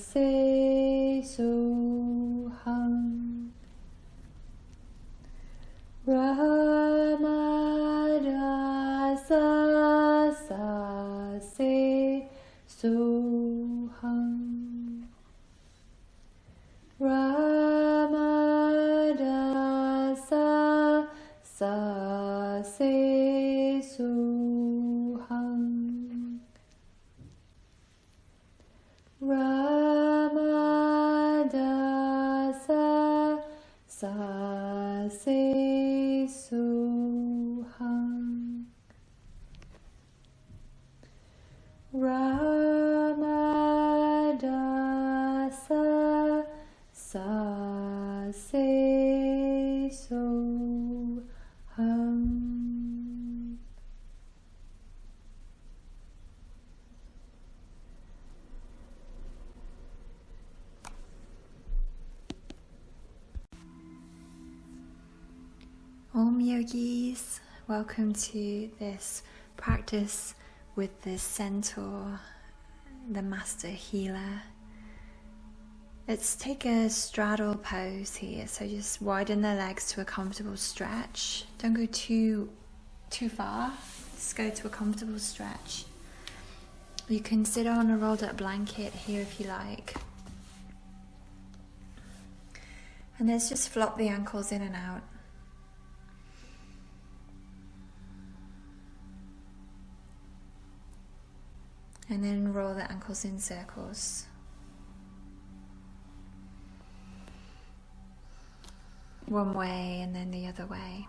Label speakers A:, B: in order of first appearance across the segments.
A: se soham. Ramadasa sa se soham. Ramadasa sa se soham. Ramadasa sa se soham. Ramadasa sa se soham.
B: Om yogis, welcome to this practice with the Centaur, the master healer. Let's take a straddle pose here, so just widen the legs to a comfortable stretch. Don't go too far, just go to a comfortable stretch. You can sit on a rolled up blanket here if you like. And let's just flop the ankles in and out. And then roll the ankles in circles. One way and then the other way.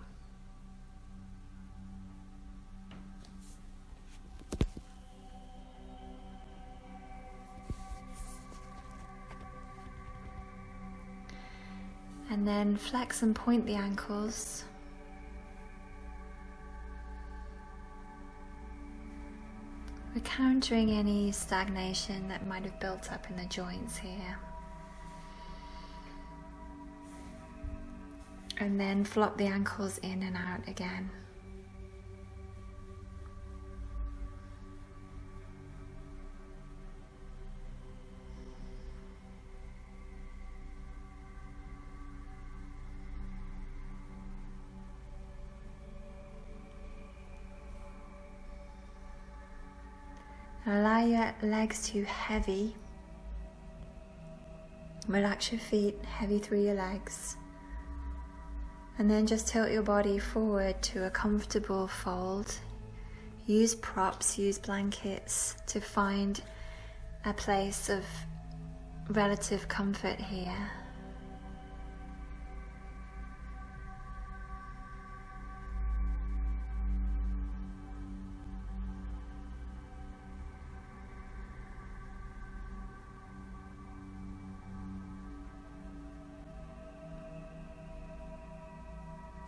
B: And then flex and point the ankles. We're countering any stagnation that might have built up in the joints here. And then flop the ankles in and out again. Allow your legs to heavy. Relax your feet, heavy through your legs. And then just tilt your body forward to a comfortable fold. Use props, use blankets to find a place of relative comfort here.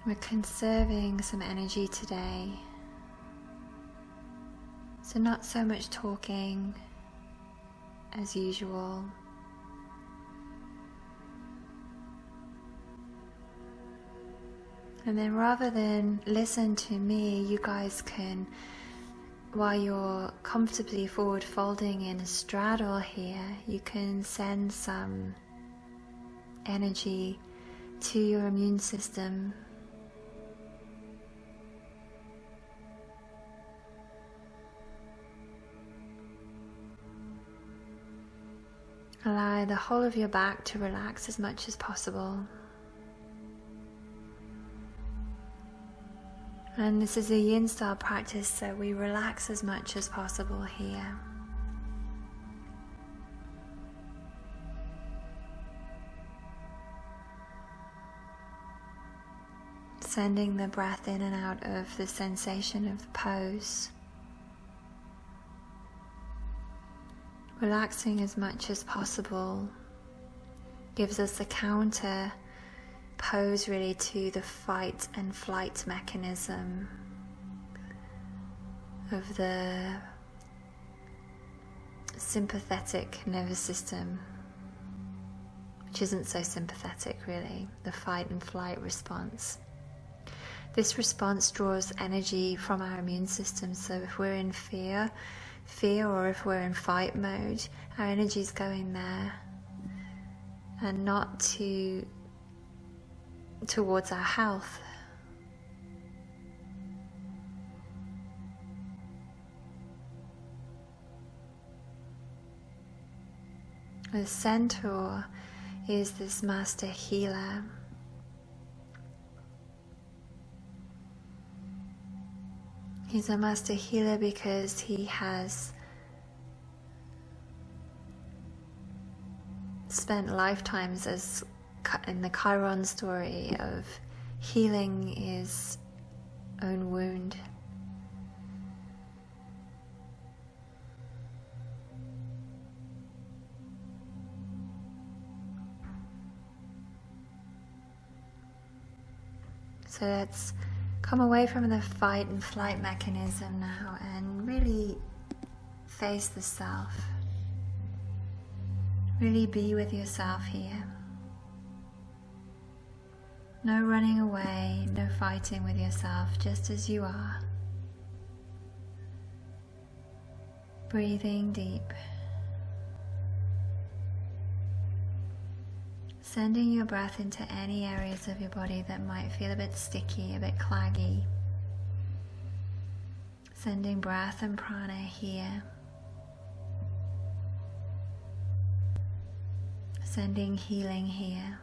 B: We're conserving some energy today, so not so much talking as usual. And then rather than listen to me, you guys can, while you're comfortably forward folding in a straddle here, you can send some energy to your immune system. Allow the whole of your back to relax as much as possible. And this is a yin style practice, so we relax as much as possible here. Sending the breath in and out of the sensation of the pose. Relaxing as much as possible gives us a counter pose really to the fight and flight mechanism of the sympathetic nervous system, which isn't so sympathetic really, the fight and flight response. This response draws energy from our immune system, so if we're in fear, fear or if we're in fight mode, our energy's going there and not towards our health. The Centaur is this master healer. He's a master healer because he has spent lifetimes as in the Chiron story of healing his own wound. So let's come away from the fight and flight mechanism now and really face the self. Really be with yourself here. No running away, no fighting with yourself, just as you are. Breathing deep. Sending your breath into any areas of your body that might feel a bit sticky, a bit claggy. Sending breath and prana here. Sending healing here.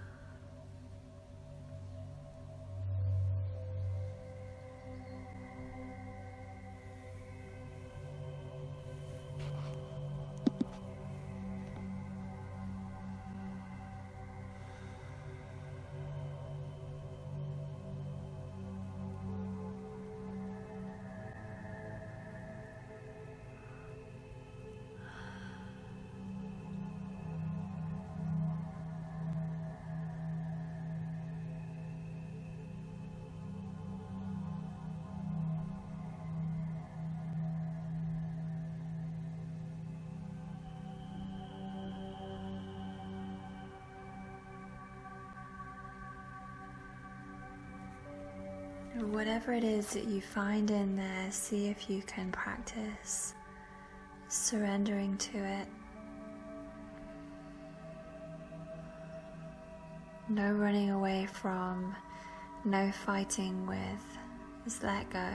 B: Whatever it is that you find in there, see if you can practice surrendering to it. No running away from, no fighting with, just let go.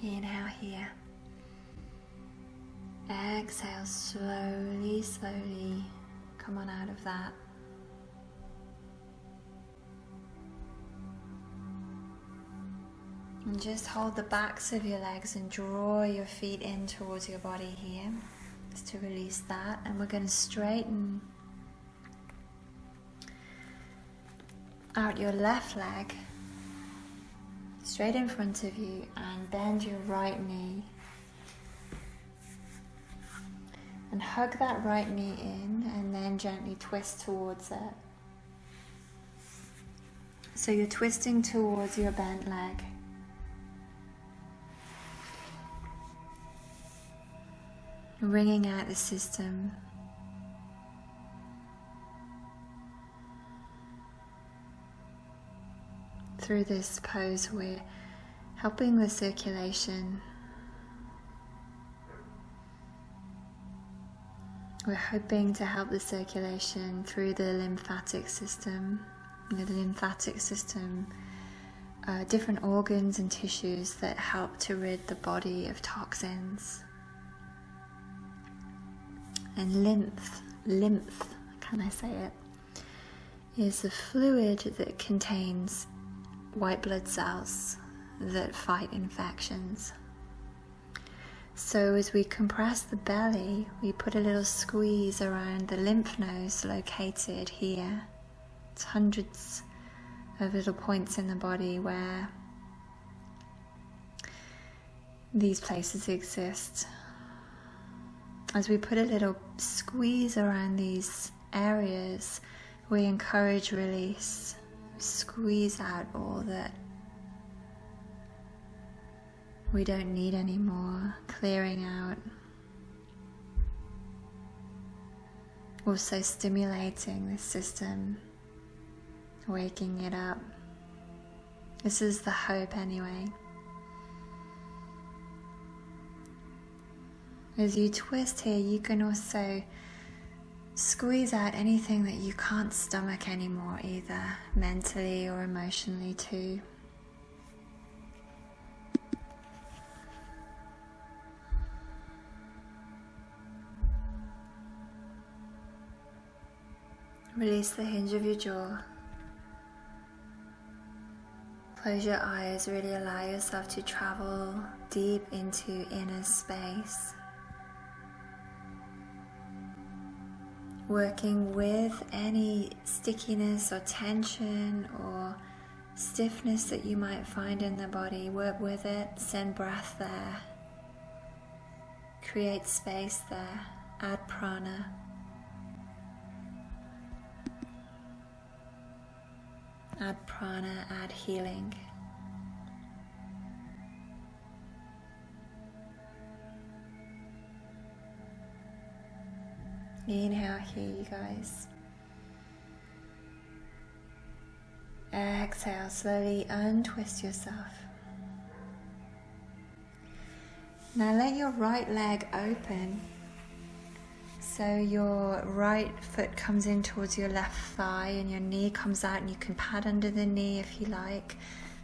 B: Inhale here. Exhale slowly, slowly. Come on out of that. And just hold the backs of your legs and draw your feet in towards your body here. Just to release that. And we're going to straighten out your left leg straight in front of you and bend your right knee. And hug that right knee in and then gently twist towards it. So you're twisting towards your bent leg. Wringing out the system. Through this pose, we're helping the circulation We're hoping to help the circulation through the lymphatic system. The lymphatic system, different organs and tissues that help to rid the body of toxins. And lymph, can I say it, is the fluid that contains white blood cells that fight infections. So as we compress the belly, we put a little squeeze around the lymph nodes located here. It's hundreds of little points in the body where these places exist. As we put a little squeeze around these areas, we encourage release. Squeeze out all that we don't need anymore, clearing out. Also stimulating this system, waking it up. This is the hope anyway. As you twist here, you can also squeeze out anything that you can't stomach anymore, either mentally or emotionally too. Release the hinge of your jaw. Close your eyes, really allow yourself to travel deep into inner space. Working with any stickiness or tension or stiffness that you might find in the body, work with it, send breath there. Create space there, add prana. Add prana, add healing. Inhale here, you guys. Exhale, slowly untwist yourself. Now let your right leg open. So your right foot comes in towards your left thigh and your knee comes out, and you can pad under the knee if you like.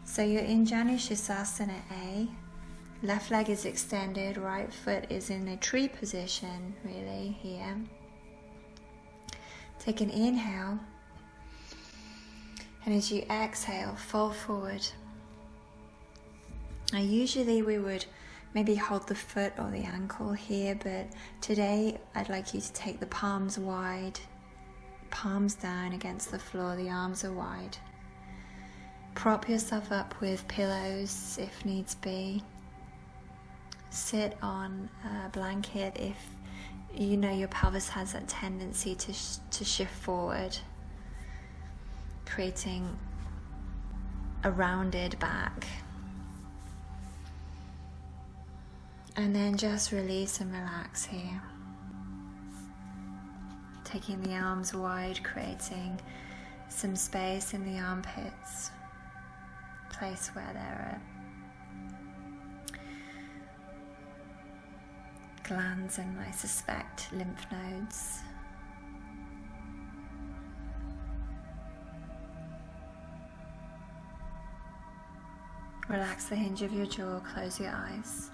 B: So you're in Janushirasana A. Left leg is extended, right foot is in a tree position, really, here. Take an inhale, and as you exhale, fold forward. Now usually we would maybe hold the foot or the ankle here, but today I'd like you to take the palms wide, palms down against the floor, the arms are wide. Prop yourself up with pillows if needs be. Sit on a blanket if you know your pelvis has that tendency to shift forward, creating a rounded back. And then just release and relax here. Taking the arms wide, creating some space in the armpits, place where there are glands and, I suspect, lymph nodes. Relax the hinge of your jaw, close your eyes.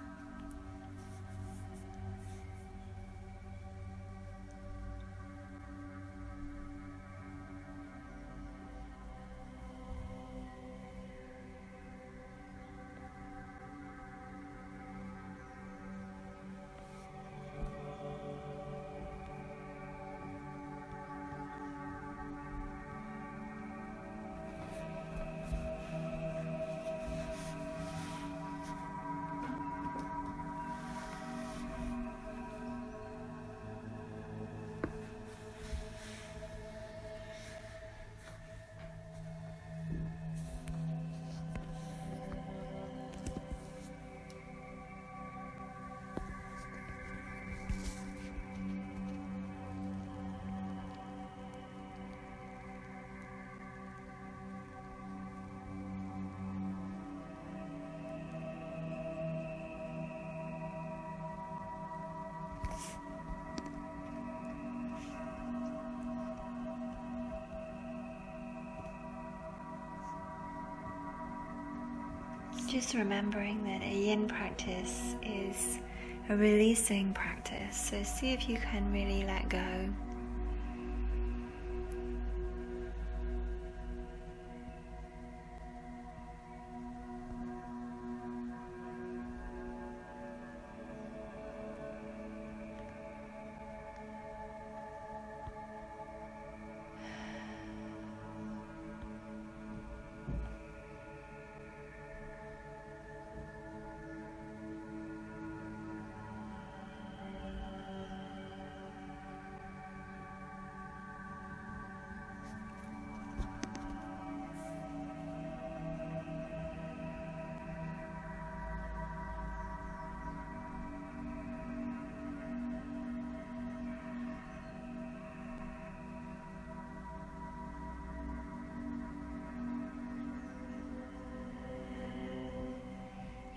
B: just remembering that a yin practice is a releasing practice. So see if you can really let go.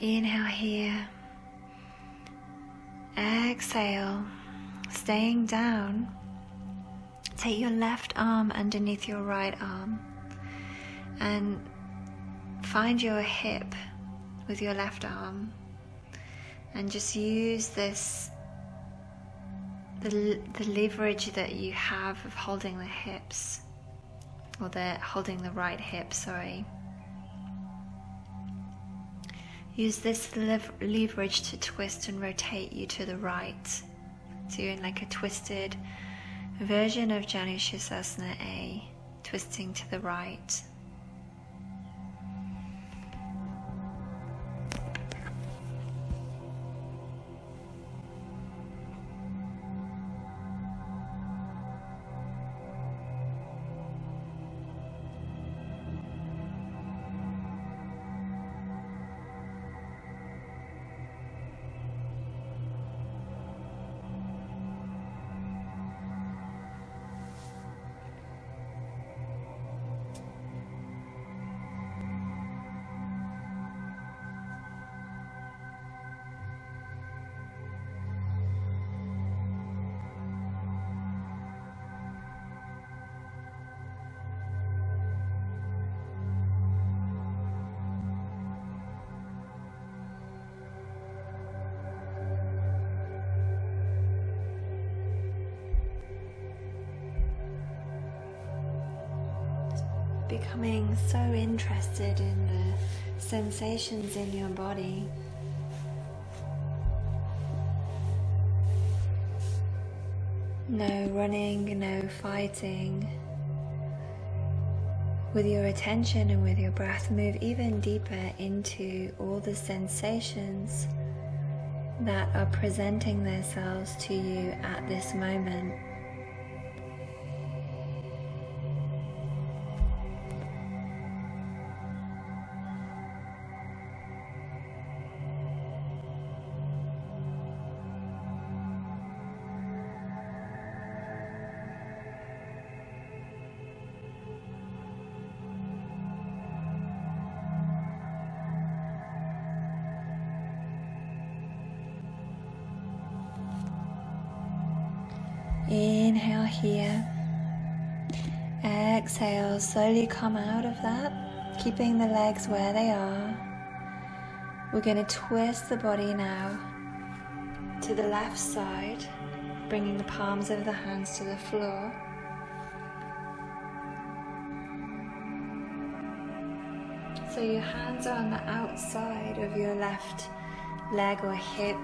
B: Inhale here, exhale, staying down. Take your left arm underneath your right arm and find your hip with your left arm, and just use this, the leverage that you have of holding the hips, or holding the right hip, sorry. Use this leverage to twist and rotate you to the right. So you're in like a twisted version of Janushirasana A, twisting to the right. Becoming so interested in the sensations in your body. No running, no fighting. With your attention and with your breath, move even deeper into all the sensations that are presenting themselves to you at this moment. Inhale here, exhale, slowly come out of that, keeping the legs where they are. We're going to twist the body now to the left side, bringing the palms of the hands to the floor. So your hands are on the outside of your left leg or hip.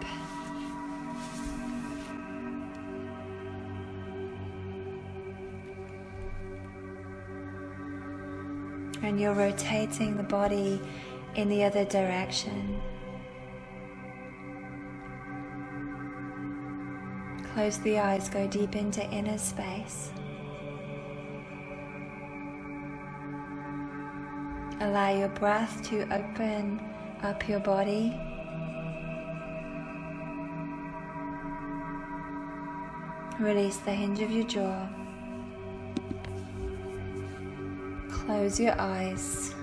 B: And you're rotating the body in the other direction. Close the eyes, go deep into inner space. Allow your breath to open up your body. Release the hinge of your jaw. Close your eyes.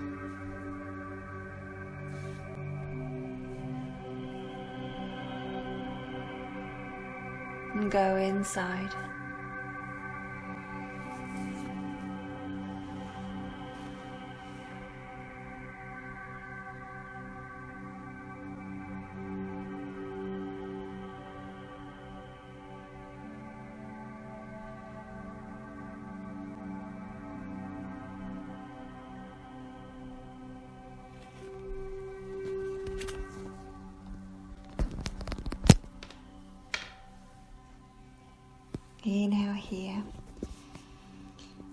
B: And go inside.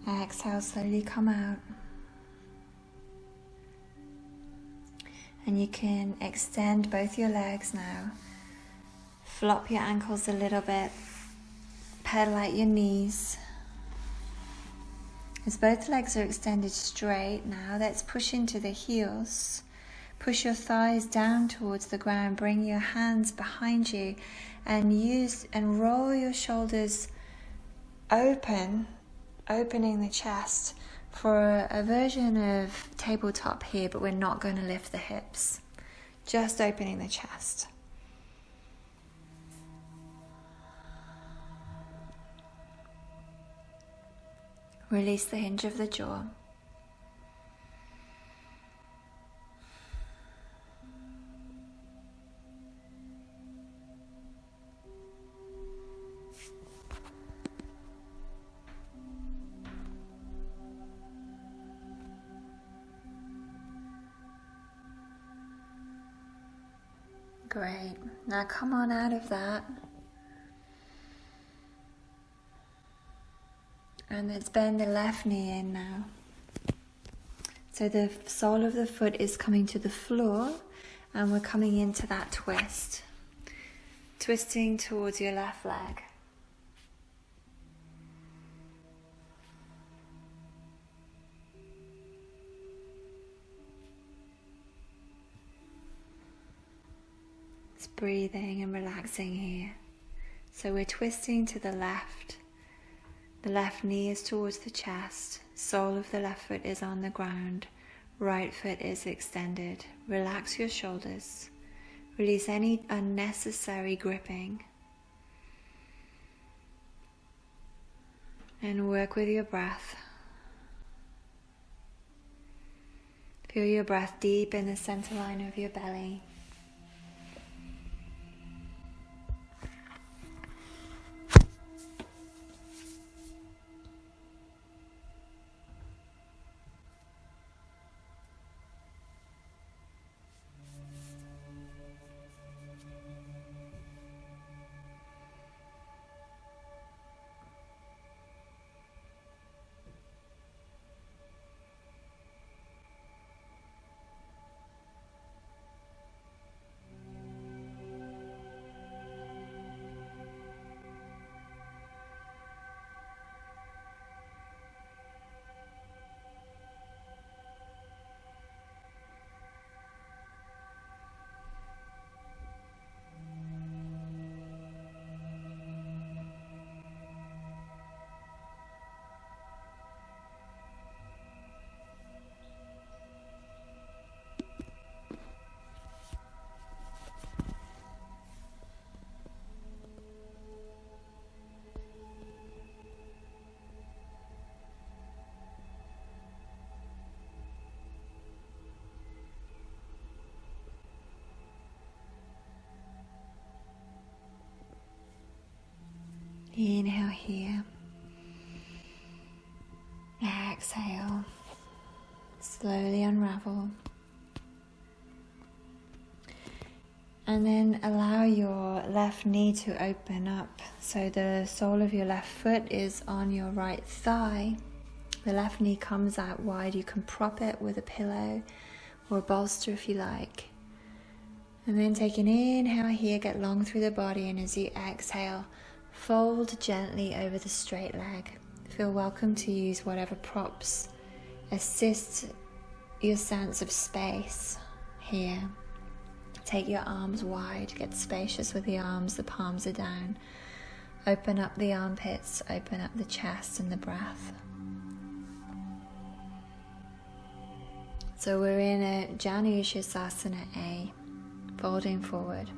B: Exhale, slowly come out. And you can extend both your legs now. Flop your ankles a little bit. Pedal out your knees. As both legs are extended straight now, let's push into the heels. Push your thighs down towards the ground. Bring your hands behind you and roll your shoulders open, opening the chest for a version of tabletop here, but we're not going to lift the hips. Just opening the chest. Release the hinge of the jaw. Great. Now come on out of that. And let's bend the left knee in now. So the sole of the foot is coming to the floor and we're coming into that twist. Twisting towards your left leg. It's breathing and relaxing here. So we're twisting to the left. The left knee is towards the chest. Sole of the left foot is on the ground. Right foot is extended. Relax your shoulders. Release any unnecessary gripping. And work with your breath. Feel your breath deep in the center line of your belly. Inhale here. Exhale. Slowly unravel. And then allow your left knee to open up. So the sole of your left foot is on your right thigh. The left knee comes out wide. You can prop it with a pillow or a bolster if you like. And then take an inhale here, get long through the body, and as you exhale, fold gently over the straight leg. Feel welcome to use whatever props assist your sense of space here. Take your arms wide, get spacious with the arms, the palms are down. Open up the armpits, open up the chest and the breath. So we're in a Janushasana A, folding forward.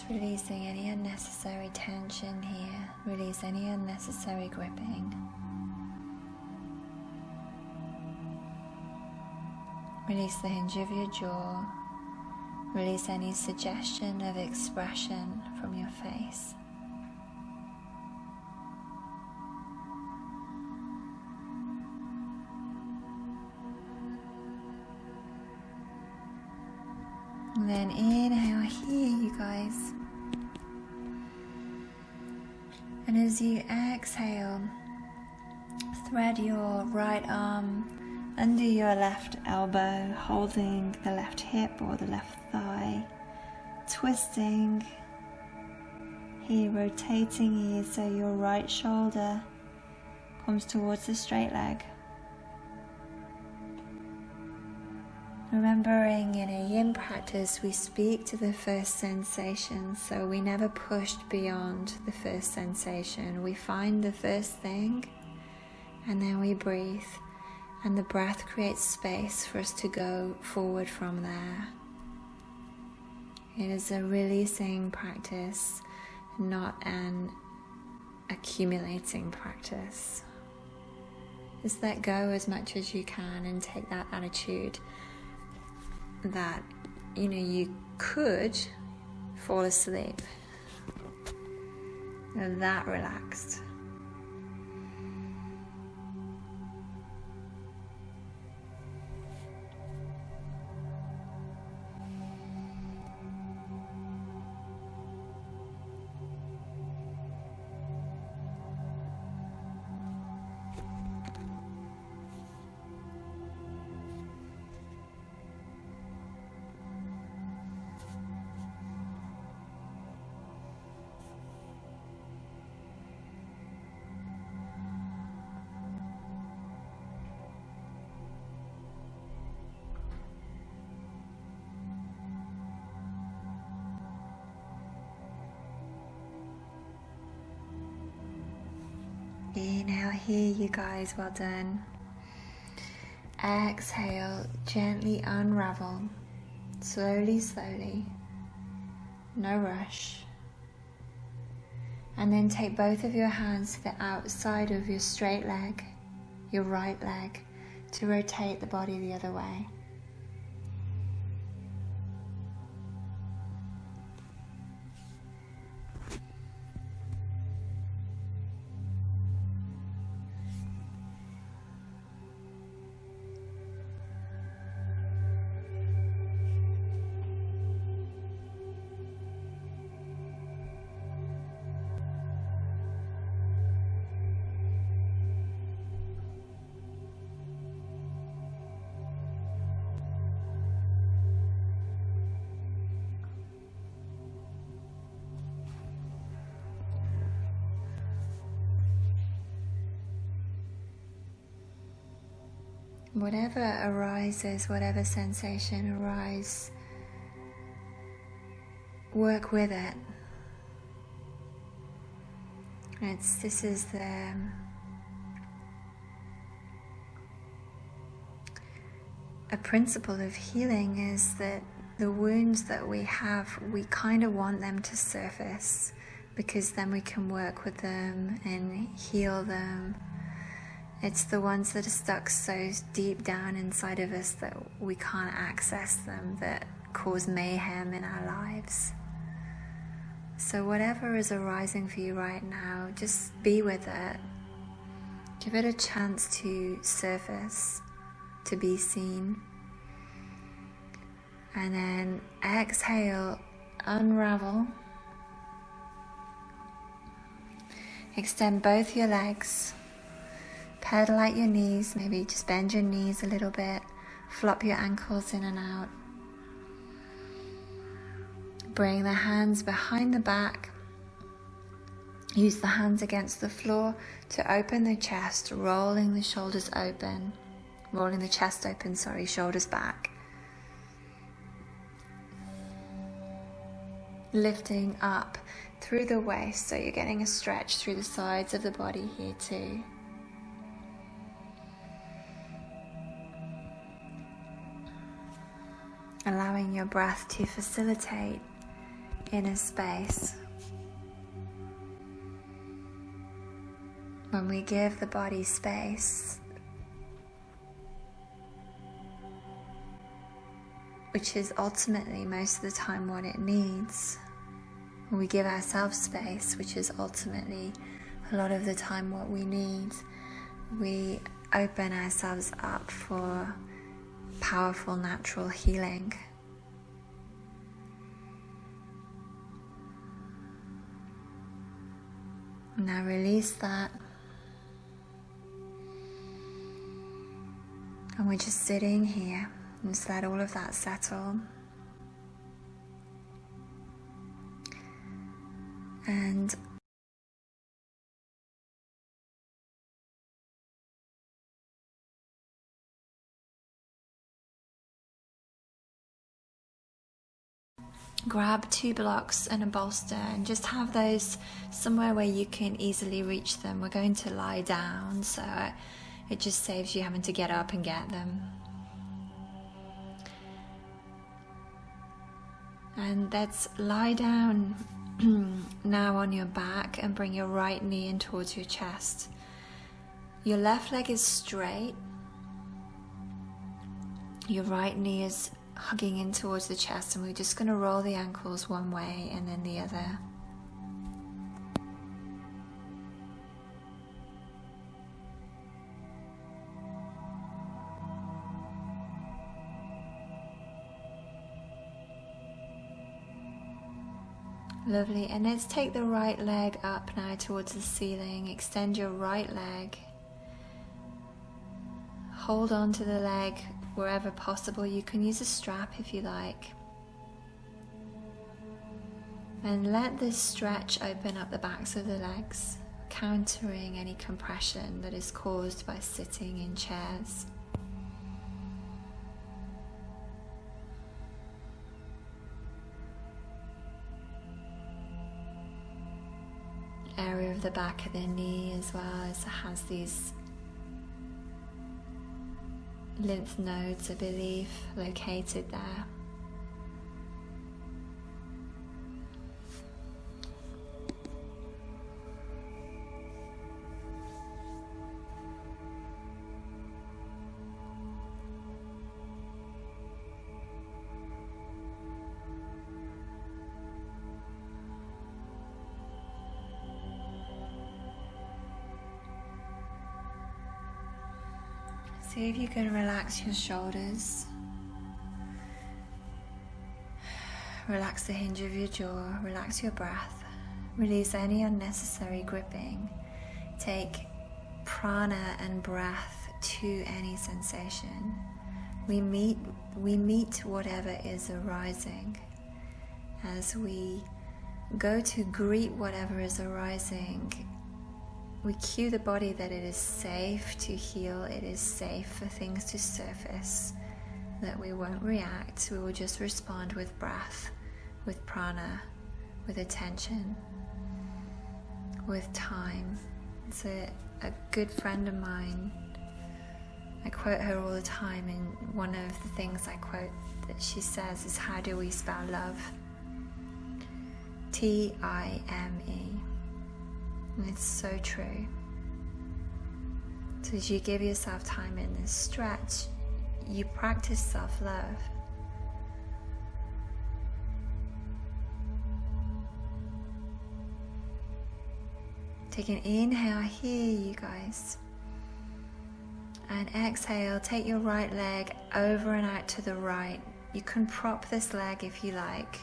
B: Just releasing any unnecessary tension here. Release any unnecessary gripping. Release the hinge of your jaw. Release any suggestion of expression from your face. And then inhale here, you guys. And as you exhale, thread your right arm under your left elbow, holding the left hip or the left thigh, twisting here, rotating here so your right shoulder comes towards the straight leg. Remembering in a yin practice we speak to the first sensation, so we never pushed beyond the first sensation. We find the first thing and then we breathe, and the breath creates space for us to go forward from there. It is a releasing practice, not an accumulating practice. Just let go as much as you can and take that attitude that, you could fall asleep. You're that relaxed. Inhale here, you guys, well done. Exhale, gently unravel, slowly, slowly, no rush. And then take both of your hands to the outside of your straight leg, your right leg, to rotate the body the other way. Whatever arises, whatever sensation arises, work with it. This is a principle of healing, is that the wounds that we have, we kind of want them to surface, because then we can work with them and heal them. It's the ones that are stuck so deep down inside of us that we can't access them, that cause mayhem in our lives. So whatever is arising for you right now, just be with it. Give it a chance to surface, to be seen. And then exhale, unravel. Extend both your legs. Pedal at your knees, maybe just bend your knees a little bit, flop your ankles in and out. Bring the hands behind the back. Use the hands against the floor to open the chest, rolling the shoulders open. Rolling the chest open, shoulders back. Lifting up through the waist, so you're getting a stretch through the sides of the body here too. Allowing your breath to facilitate inner space. When we give the body space, which is ultimately most of the time what it needs, when we give ourselves space, which is ultimately a lot of the time what we need, we open ourselves up for powerful natural healing. Now release that. And we're just sitting here and just let all of that settle. And grab 2 blocks and a bolster and just have those somewhere where you can easily reach them. We're going to lie down, so it just saves you having to get up and get them. And let's lie down now on your back and bring your right knee in towards your chest. Your left leg is straight. Your right knee is hugging in towards the chest, and we're just going to roll the ankles one way and then the other. Lovely, and let's take the right leg up now towards the ceiling. Extend your right leg. Hold on to the leg wherever possible. You can use a strap if you like. And let this stretch open up the backs of the legs, countering any compression that is caused by sitting in chairs. Area of the back of the knee as well as it has these lymph nodes, I believe, located there. See if you can relax your shoulders. Relax the hinge of your jaw, relax your breath, release any unnecessary gripping. Take prana and breath to any sensation. We meet whatever is arising. As we go to greet whatever is arising, we cue the body that it is safe to heal, it is safe for things to surface, that we won't react, we will just respond with breath, with prana, with attention, with time. It's a good friend of mine. I quote her all the time, and one of the things I quote that she says is, how do we spell love? T-I-M-E. And it's so true. So as you give yourself time in this stretch, you practice self-love. Take an inhale here, you guys. And exhale, take your right leg over and out to the right. You can prop this leg if you like.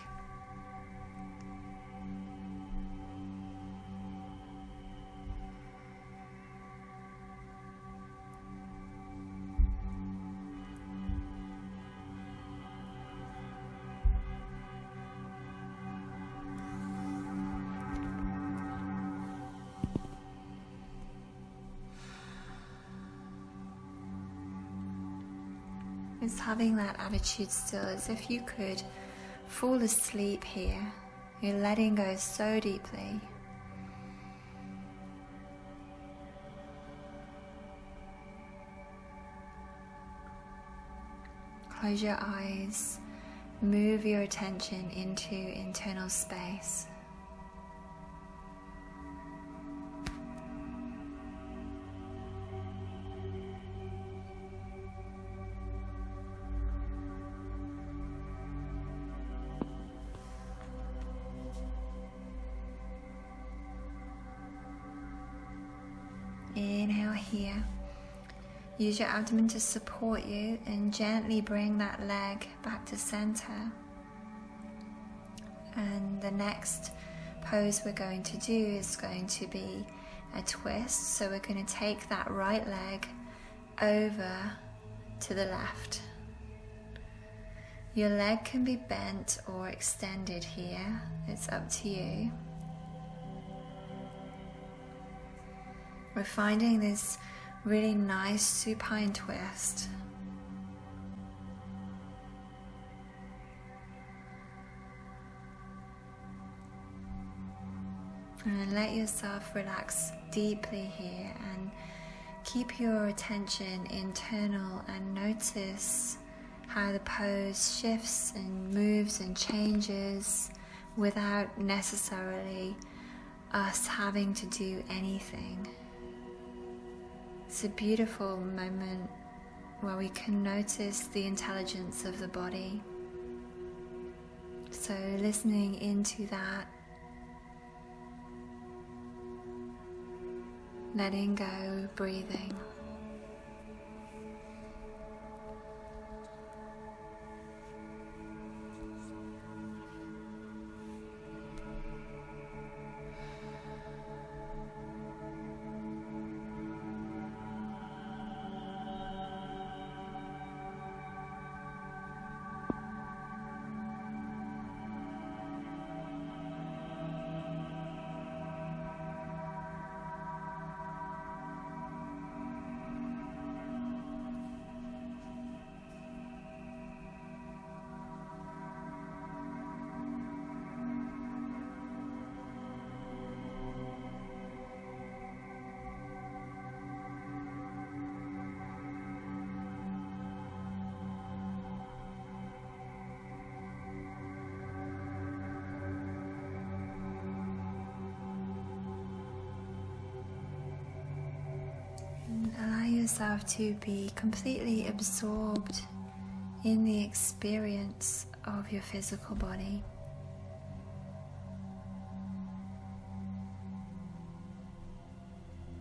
B: It's having that attitude still, as if you could fall asleep here. You're letting go so deeply. Close your eyes move your attention into internal space. Inhale here. Use your abdomen to support you and gently bring that leg back to center. And the next pose we're going to do is going to be a twist. So we're going to take that right leg over to the left. Your leg can be bent or extended here. It's up to you. We're finding this really nice supine twist. And let yourself relax deeply here and keep your attention internal and notice how the pose shifts and moves and changes without necessarily us having to do anything. It's a beautiful moment where we can notice the intelligence of the body. So listening into that, letting go, breathing. Allow yourself to be completely absorbed in the experience of your physical body.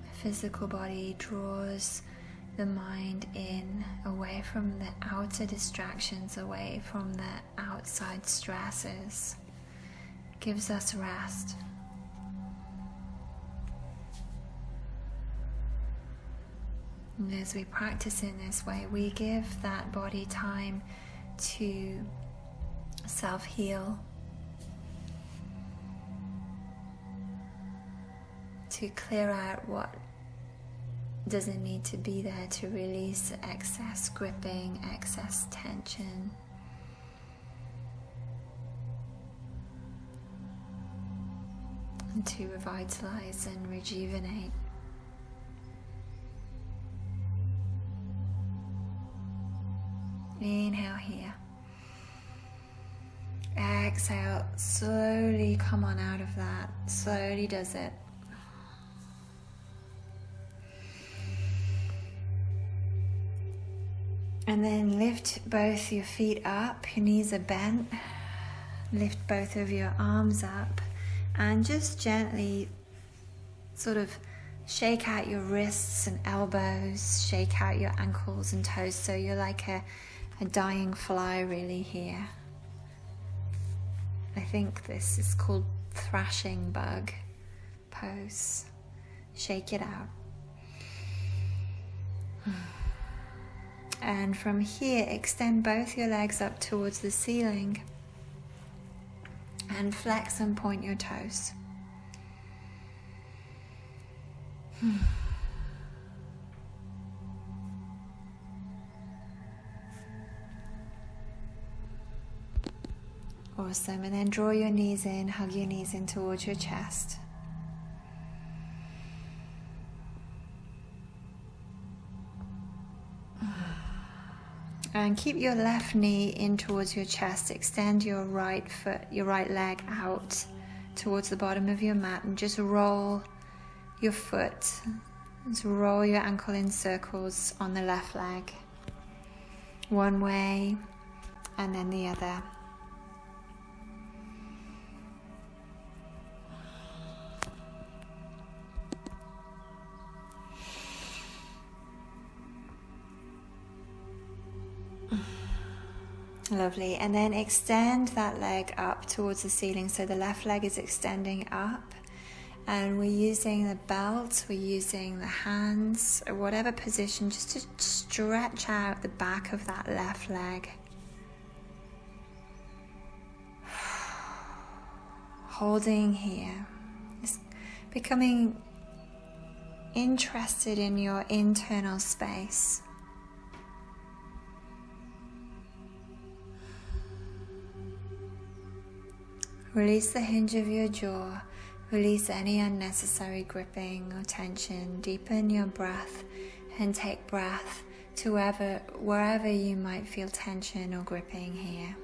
B: The physical body draws the mind in, away from the outer distractions, away from the outside stresses. Gives us rest. And as we practice in this way, we give that body time to self-heal, to clear out what doesn't need to be there, to release excess gripping, excess tension. And to revitalize and rejuvenate. Inhale here. Exhale, slowly come on out of that. Slowly does it. And then lift both your feet up, your knees are bent. Lift both of your arms up and just gently sort of shake out your wrists and elbows, shake out your ankles and toes, so you're like a dying fly really here. I think this is called thrashing bug pose. Shake it out. And from here, extend both your legs up towards the ceiling and flex and point your toes. Awesome, and then draw your knees in, hug your knees in towards your chest. And keep your left knee in towards your chest. Extend your right foot, your right leg out towards the bottom of your mat, and just roll your foot. Just roll your ankle in circles on the left leg. One way and then the other. Lovely. And then extend that leg up towards the ceiling. So the left leg is extending up. And we're using the belt, we're using the hands, or whatever position, just to stretch out the back of that left leg. Holding here. Just becoming interested in your internal space. Release the hinge of your jaw. Release any unnecessary gripping or tension. Deepen your breath and take breath to wherever you might feel tension or gripping here.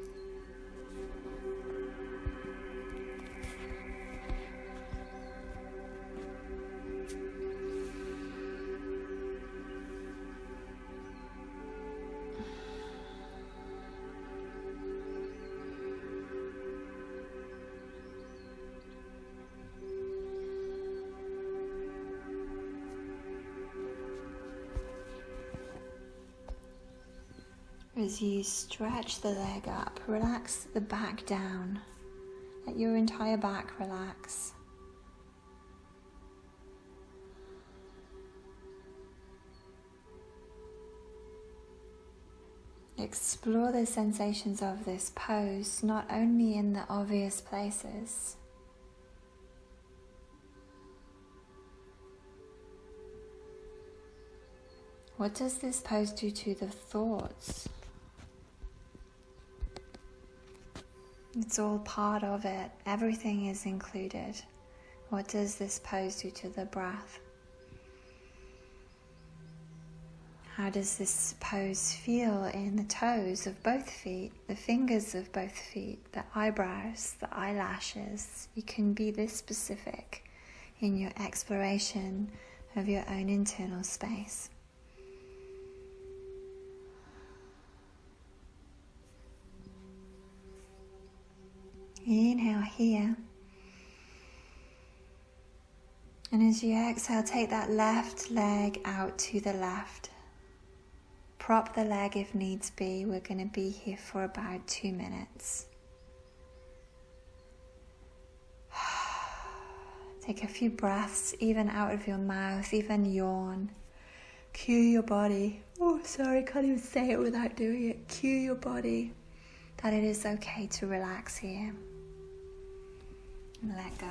B: As you stretch the leg up, relax the back down. Let your entire back relax. Explore the sensations of this pose, not only in the obvious places. What does this pose do to the thoughts? It's all part of it. Everything is included. What does this pose do to the breath? How does this pose feel in the toes of both feet, the fingers of both feet, the eyebrows, the eyelashes? You can be this specific in your exploration of your own internal space. Inhale here. And as you exhale, take that left leg out to the left. Prop the leg if needs be. We're going to be here for about 2 minutes. Take a few breaths, even out of your mouth, even yawn. Cue your body. Oh, sorry, can't even say it without doing it. Cue your body that it is okay to relax here. And let go.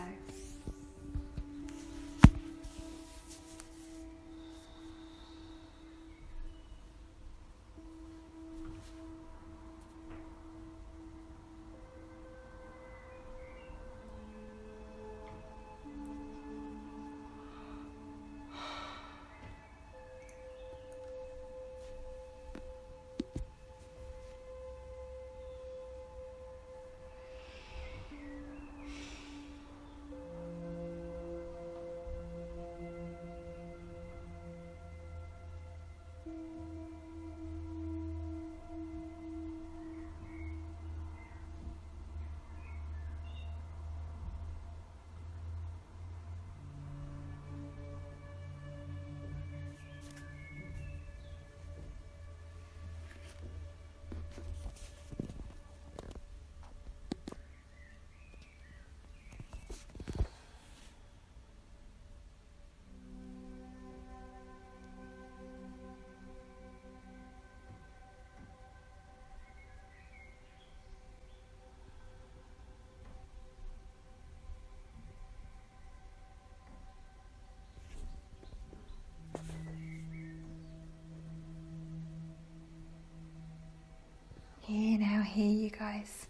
B: Inhale here, you guys.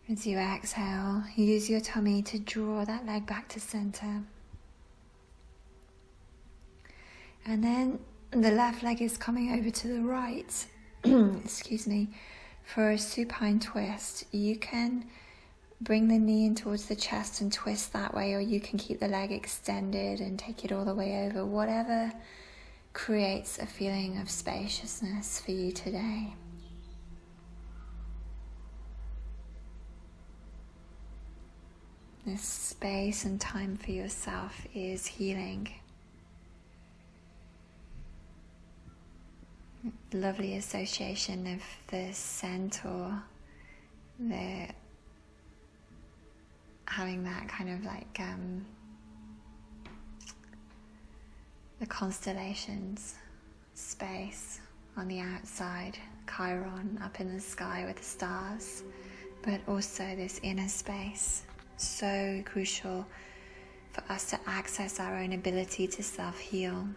B: As you exhale, use your tummy to draw that leg back to center. And then the left leg is coming over to the right, excuse me, for a supine twist. You can bring the knee in towards the chest and twist that way, or you can keep the leg extended and take it all the way over. Whatever creates a feeling of spaciousness for you today. This space and time for yourself is healing. Lovely association of the centaur, having that kind of like the constellations, space on the outside, Chiron up in the sky with the stars, but also this inner space, so crucial for us to access our own ability to self-heal.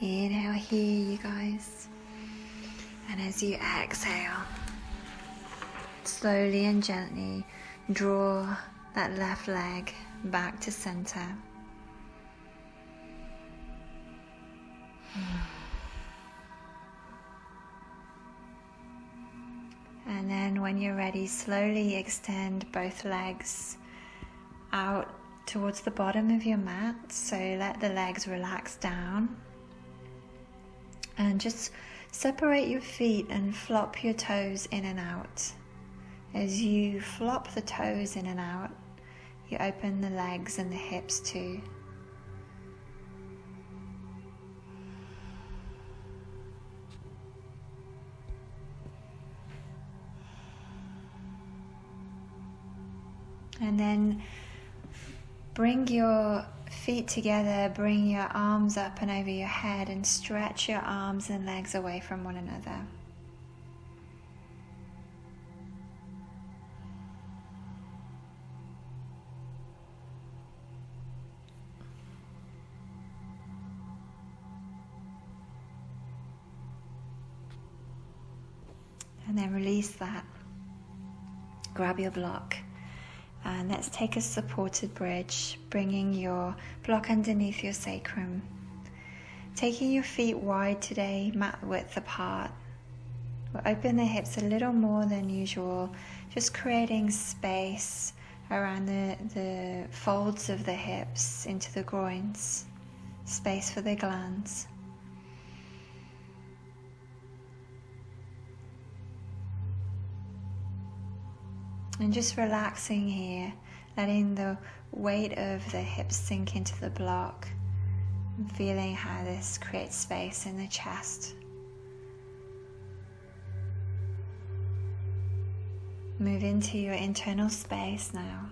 B: Inhale here, you guys. And as you exhale, slowly and gently draw that left leg back to center. And then when you're ready, slowly extend both legs out towards the bottom of your mat. So let the legs relax down. And just separate your feet and flop your toes in and out. As you flop the toes in and out, you open the legs and the hips too. And then bring your feet together, bring your arms up and over your head, and stretch your arms and legs away from one another. And then release that. Grab your block. And let's take a supported bridge, bringing your block underneath your sacrum. Taking your feet wide today, mat width apart. We'll open the hips a little more than usual, just creating space around the folds of the hips into the groins, space for the glands. And just relaxing here, letting the weight of the hips sink into the block, and feeling how this creates space in the chest. Move into your internal space now.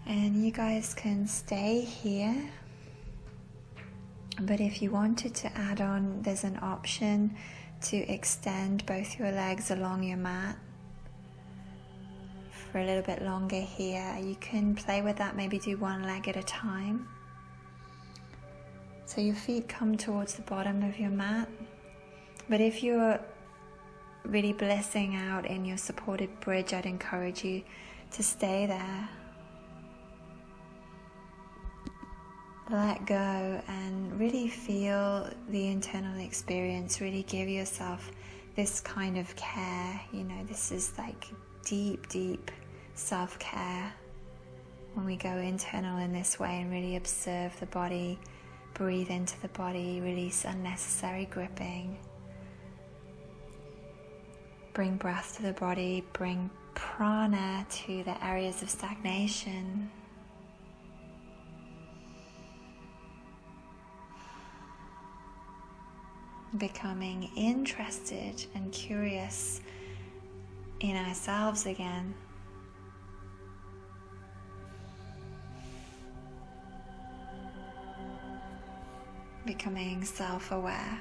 B: And you guys can stay here, but if you wanted to add on, there's an option to extend both your legs along your mat for a little bit longer here. You can play with that, maybe do one leg at a time. So your feet come towards the bottom of your mat, but if you're really blissing out in your supported bridge, I'd encourage you to stay there. Let go and really feel the internal experience. Really give yourself this kind of care. You know, this is like deep, deep self-care when we go internal in this way and really observe the body, breathe into the body, release unnecessary gripping. Bring breath to the body, bring prana to the areas of stagnation. Becoming interested and curious in ourselves again. Becoming self-aware.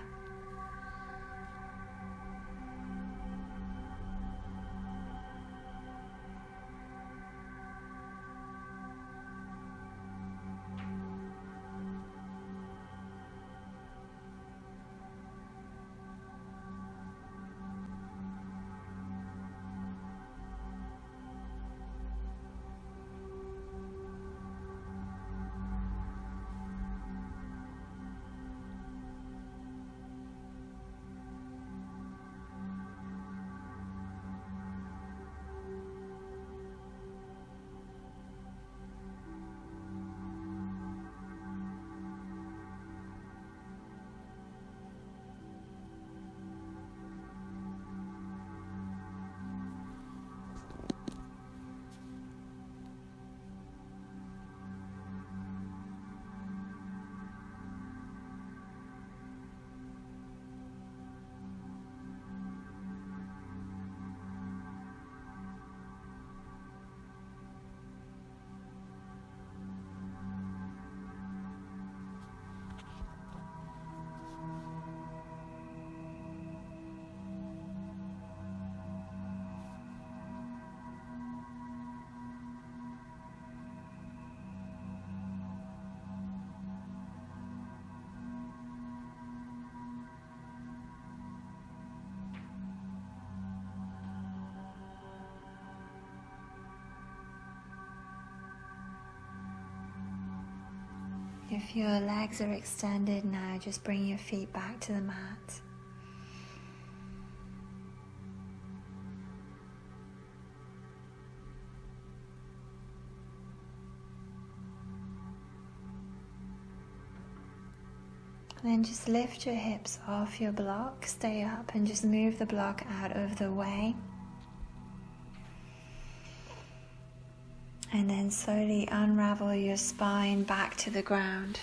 B: If your legs are extended now, just bring your feet back to the mat. And then just lift your hips off your block, stay up and just move the block out of the way. And then slowly unravel your spine back to the ground.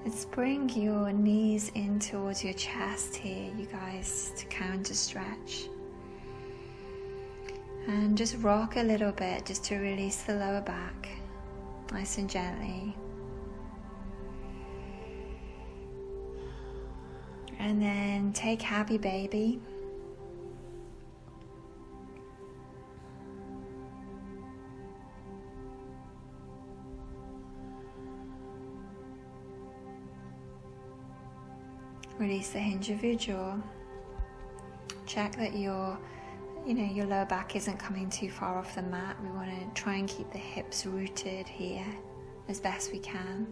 B: Let's bring your knees in towards your chest here, you guys, to counter stretch. And just rock a little bit just to release the lower back, nice and gently. And then take happy baby. Release the hinge of your jaw. Check that your lower back isn't coming too far off the mat. We want to try and keep the hips rooted here as best we can.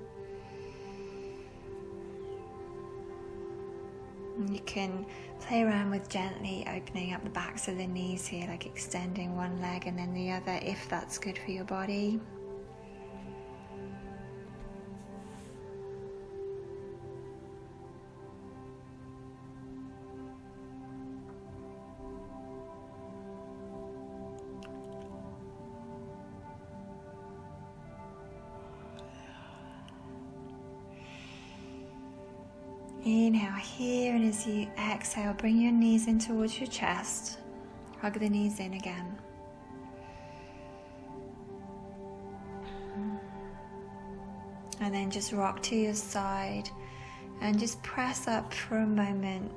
B: And you can play around with gently opening up the backs of the knees here, like extending one leg and then the other, if that's good for your body. Inhale here, and as you exhale, bring your knees in towards your chest. Hug the knees in again. And then just rock to your side and just press up for a moment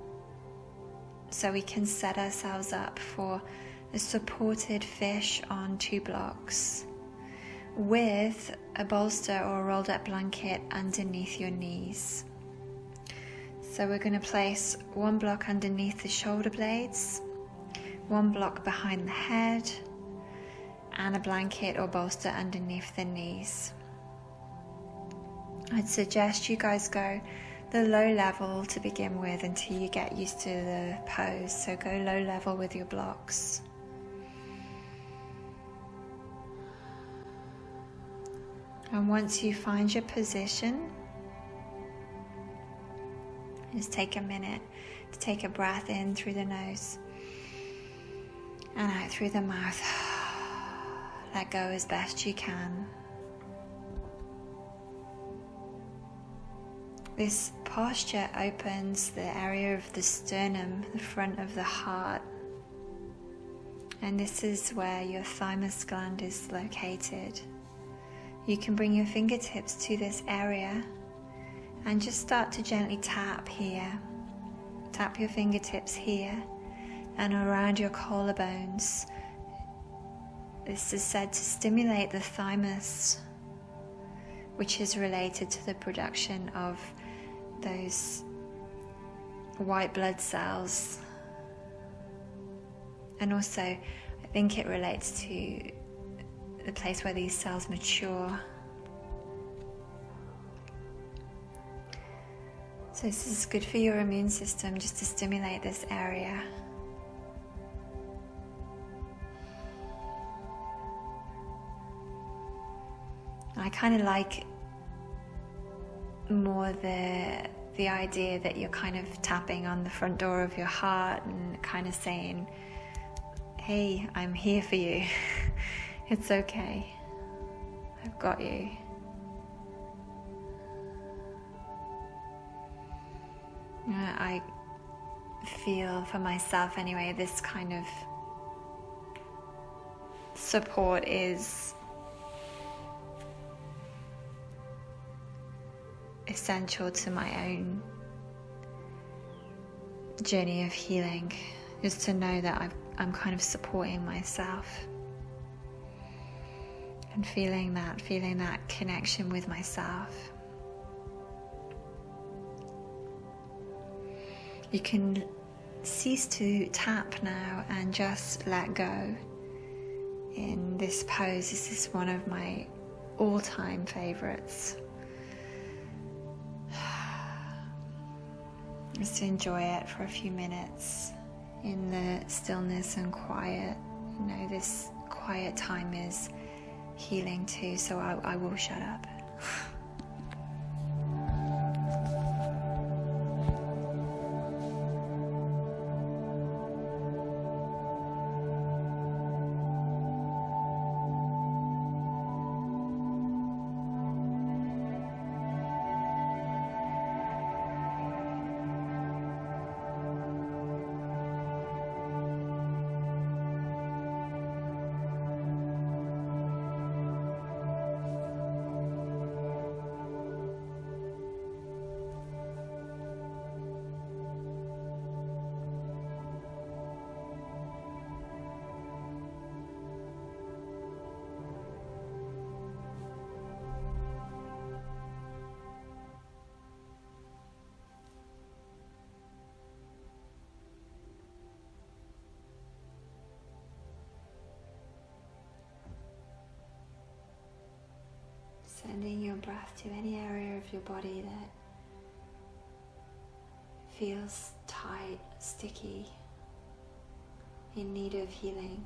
B: so we can set ourselves up for a supported fish on 2 blocks with a bolster or a rolled up blanket underneath your knees. So we're going to place 1 block underneath the shoulder blades, 1 block behind the head, and a blanket or bolster underneath the knees. I'd suggest you guys go the low level to begin with until you get used to the pose. So go low level with your blocks. And once you find your position, just take a minute to take a breath in through the nose and out through the mouth. Let go as best you can. This posture opens the area of the sternum, the front of the heart. And this is where your thymus gland is located. You can bring your fingertips to this area and just start to gently tap here. Tap your fingertips here and around your collarbones. This is said to stimulate the thymus, which is related to the production of those white blood cells. And also, I think it relates to the place where these cells mature. So this is good for your immune system, just to stimulate this area. I kind of like more the idea that you're kind of tapping on the front door of your heart and kind of saying, hey, I'm here for you. It's okay. I've got you. I feel for myself anyway, this kind of support is essential to my own journey of healing, just to know that I'm kind of supporting myself and feeling that connection with myself. You can cease to tap now and just let go in this pose. This is one of my all-time favorites. Just enjoy it for a few minutes in the stillness and quiet. You know, this quiet time is healing too, so I will shut up. breath to any area of your body that feels tight, sticky, in need of healing.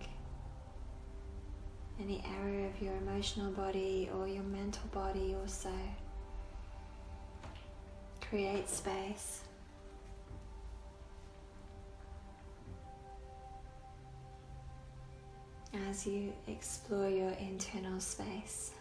B: Any area of your emotional body or your mental body also. Create space. As you explore your internal space.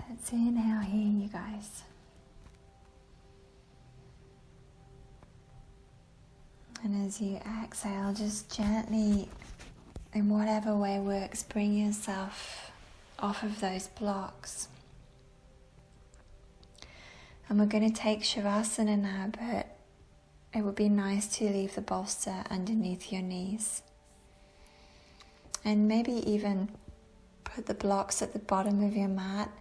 B: Let's inhale here, you guys. And as you exhale, just gently, in whatever way works, bring yourself off of those blocks. And we're going to take Shavasana now, but it would be nice to leave the bolster underneath your knees. And maybe even put the blocks at the bottom of your mat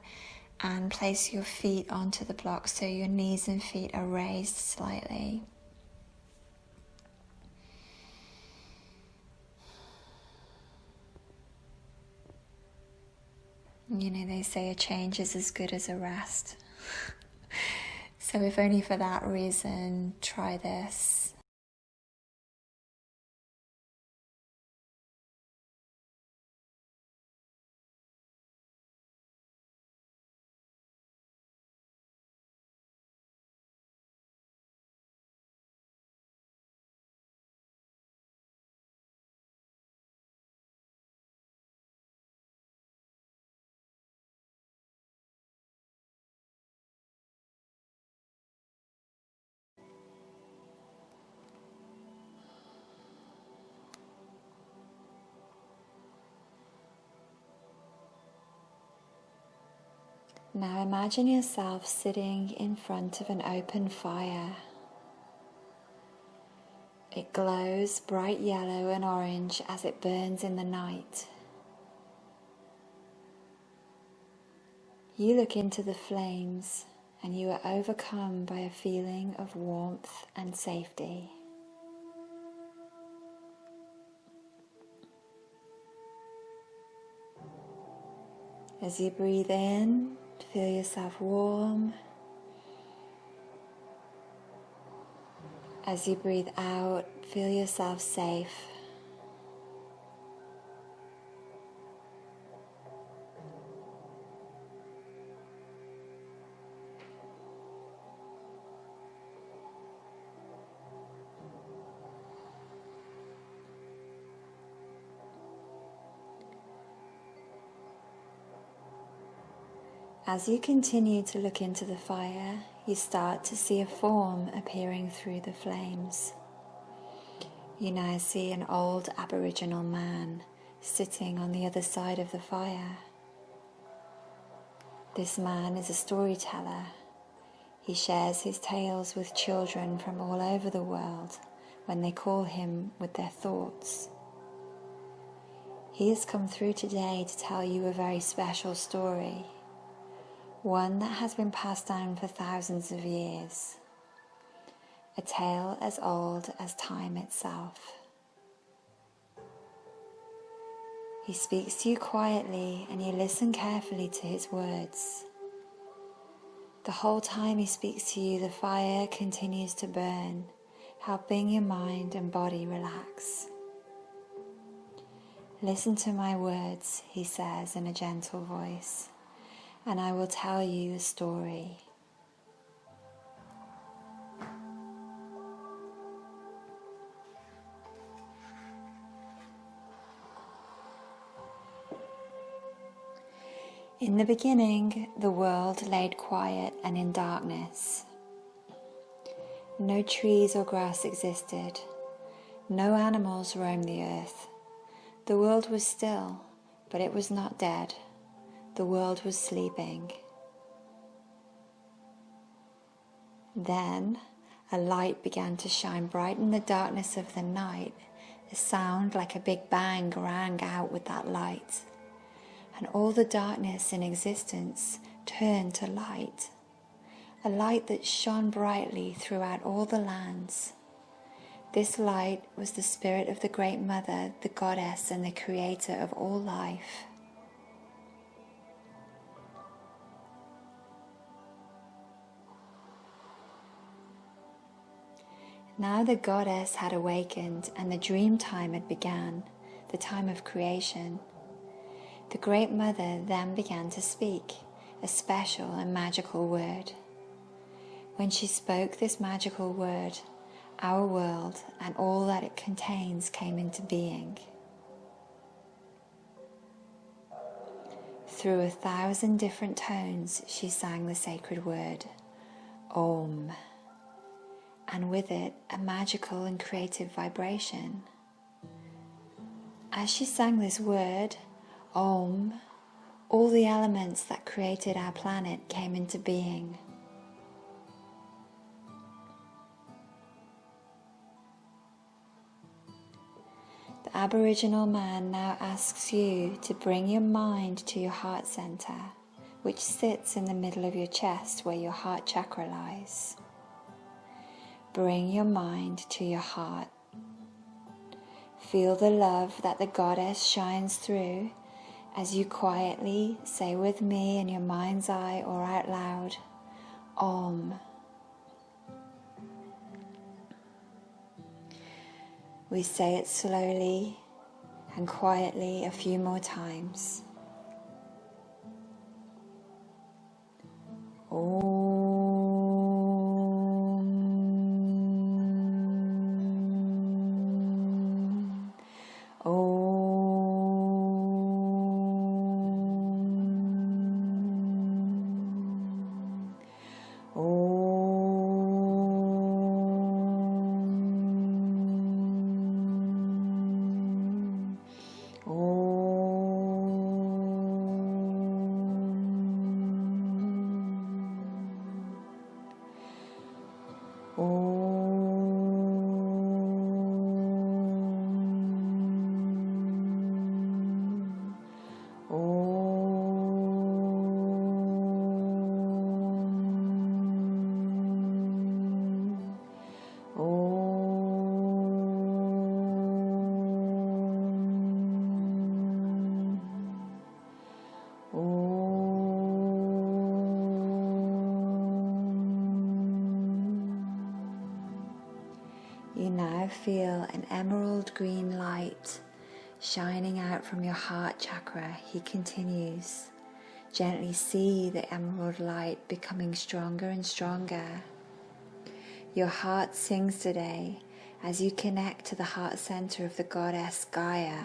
B: and place your feet onto the blocks so your knees and feet are raised slightly. You know, they say a change is as good as a rest. So if only for that reason, try this. Now imagine yourself sitting in front of an open fire. It glows bright yellow and orange as it burns in the night. You look into the flames and you are overcome by a feeling of warmth and safety. As you breathe in, feel yourself warm. As you breathe out, feel yourself safe. As you continue to look into the fire, you start to see a form appearing through the flames. You now see an old Aboriginal man sitting on the other side of the fire. This man is a storyteller. He shares his tales with children from all over the world when they call him with their thoughts. He has come through today to tell you a very special story. One that has been passed down for thousands of years. A tale as old as time itself. He speaks to you quietly and you listen carefully to his words. The whole time he speaks to you, the fire continues to burn helping your mind and body relax. Listen to my words, he says in a gentle voice, and I will tell you a story. In the beginning, the world laid quiet and in darkness. No trees or grass existed. No animals roamed the earth. The world was still, but it was not dead. The world was sleeping. Then a light began to shine bright in the darkness of the night. A sound like a big bang rang out with that light. And all the darkness in existence turned to light, a light that shone brightly throughout all the lands. This light was the spirit of the Great Mother, the Goddess and the Creator of all life. Now the Goddess had awakened and the dream time had begun, the time of creation. The Great Mother then began to speak, a special and magical word. When she spoke this magical word, our world and all that it contains came into being. Through 1,000 different tones, she sang the sacred word, Om, and with it a magical and creative vibration. As she sang this word, Om, all the elements that created our planet came into being. The Aboriginal man now asks you to bring your mind to your heart center, which sits in the middle of your chest where your heart chakra lies. Bring your mind to your heart. Feel the love that the Goddess shines through as you quietly say with me in your mind's eye or out loud, Om. We say it slowly and quietly a few more times. Om. Om. You now feel an emerald green light shining out from your heart chakra. He continues. Gently see the emerald light becoming stronger and stronger. Your heart sings today as you connect to the heart center of the goddess Gaia.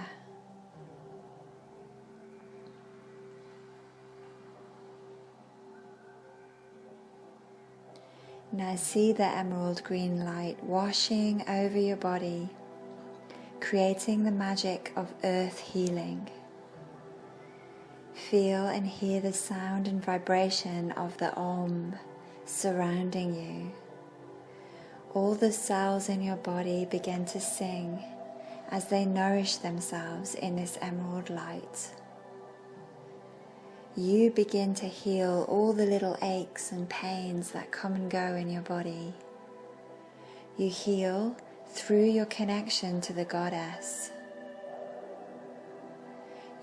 B: Now see the emerald green light washing over your body, creating the magic of earth healing. Feel and hear the sound and vibration of the Om surrounding you. All the cells in your body begin to sing as they nourish themselves in this emerald light. You begin to heal all the little aches and pains that come and go in your body. You heal through your connection to the goddess.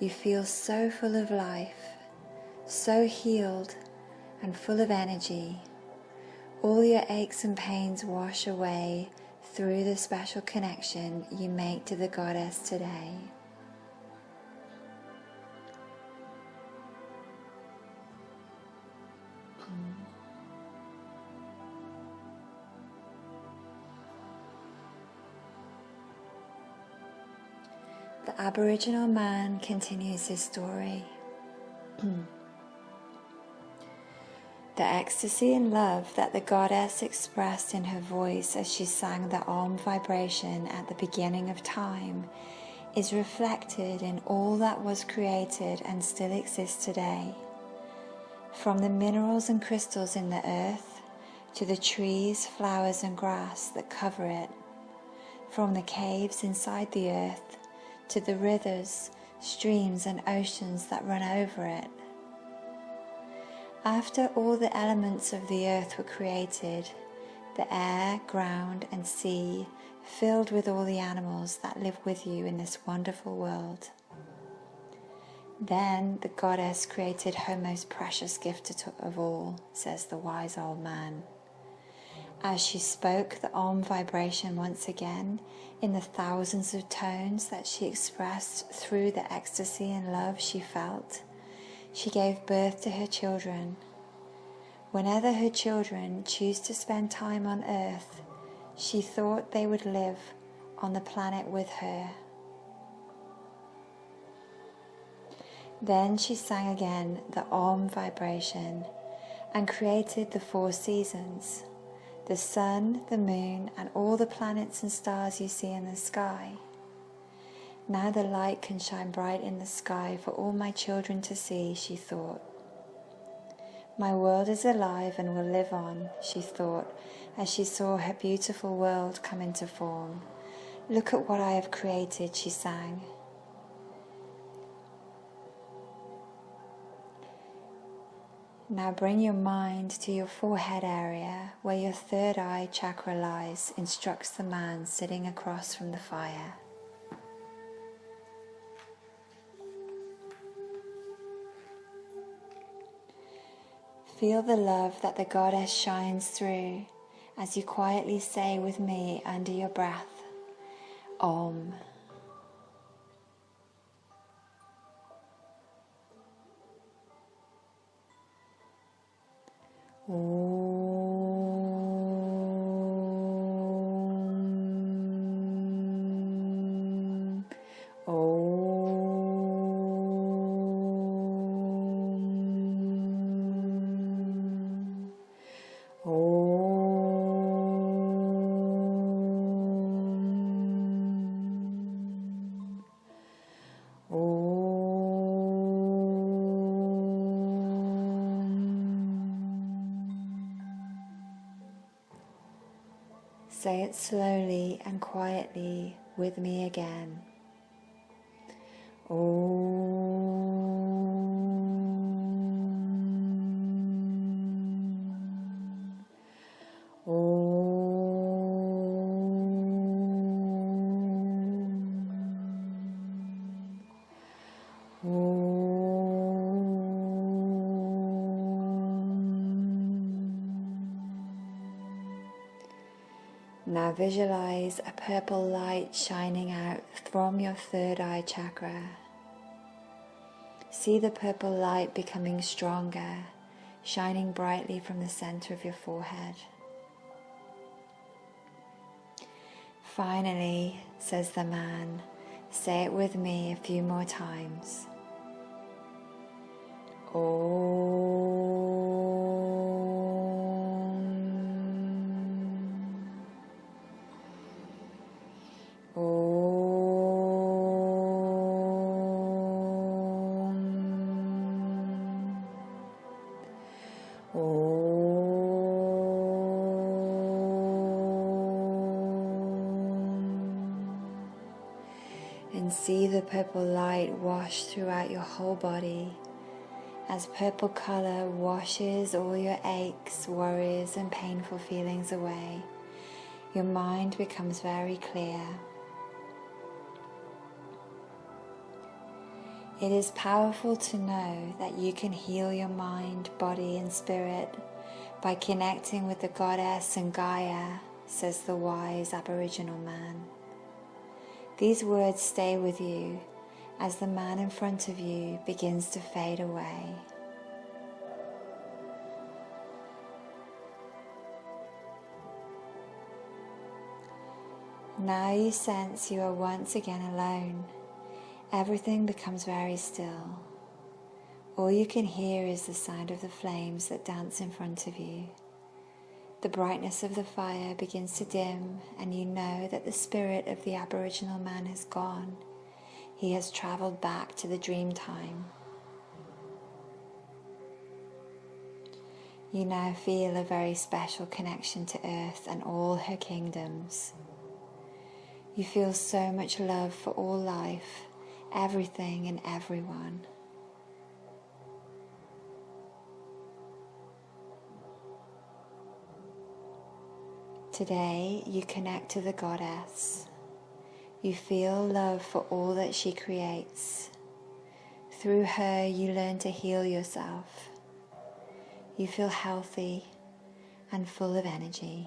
B: You feel so full of life, so healed and full of energy. All your aches and pains wash away through the special connection you make to the Goddess today. The Aboriginal man continues his story. The ecstasy and love that the Goddess expressed in her voice as she sang the Balm vibration at the beginning of time is reflected in all that was created and still exists today. From the minerals and crystals in the earth to the trees, flowers and grass that cover it, from the caves inside the earth to the rivers, streams and oceans that run over it. After all the elements of the earth were created, the air, ground and sea filled with all the animals that live with you in this wonderful world. Then the Goddess created her most precious gift of all, says the wise old man. As she spoke the Om vibration once again, in the thousands of tones that she expressed through the ecstasy and love she felt, she gave birth to her children. Whenever her children choose to spend time on earth, she thought they would live on the planet with her. Then she sang again the Om vibration and created the 4 seasons, the sun, the moon, and all the planets and stars you see in the sky. Now the light can shine bright in the sky for all my children to see, she thought. My world is alive and will live on, she thought, as she saw her beautiful world come into form. Look at what I have created, she sang. Now bring your mind to your forehead area where your third eye chakra lies, instructs the man sitting across from the fire. Feel the love that the Goddess shines through as you quietly say with me under your breath, Om. Say it slowly and quietly with me again. Now visualize a purple light shining out from your third eye chakra. See the purple light becoming stronger, shining brightly from the center of your forehead. Finally, says the man, say it with me a few more times. And see the purple light wash throughout your whole body as purple color washes all your aches, worries and painful feelings away. Your mind becomes very clear. It is powerful to know that you can heal your mind, body and spirit by connecting with the Goddess and Gaia, says the wise Aboriginal man. These words stay with you as the man in front of you begins to fade away. Now you sense you are once again alone. Everything becomes very still. All you can hear is the sound of the flames that dance in front of you. The brightness of the fire begins to dim, and you know that the spirit of the Aboriginal man has gone. He has travelled back to the dream time. You now feel a very special connection to Earth and all her kingdoms. You feel so much love for all life, everything and everyone. Today you connect to the Goddess. You feel love for all that she creates. Through her you learn to heal yourself. You feel healthy and full of energy.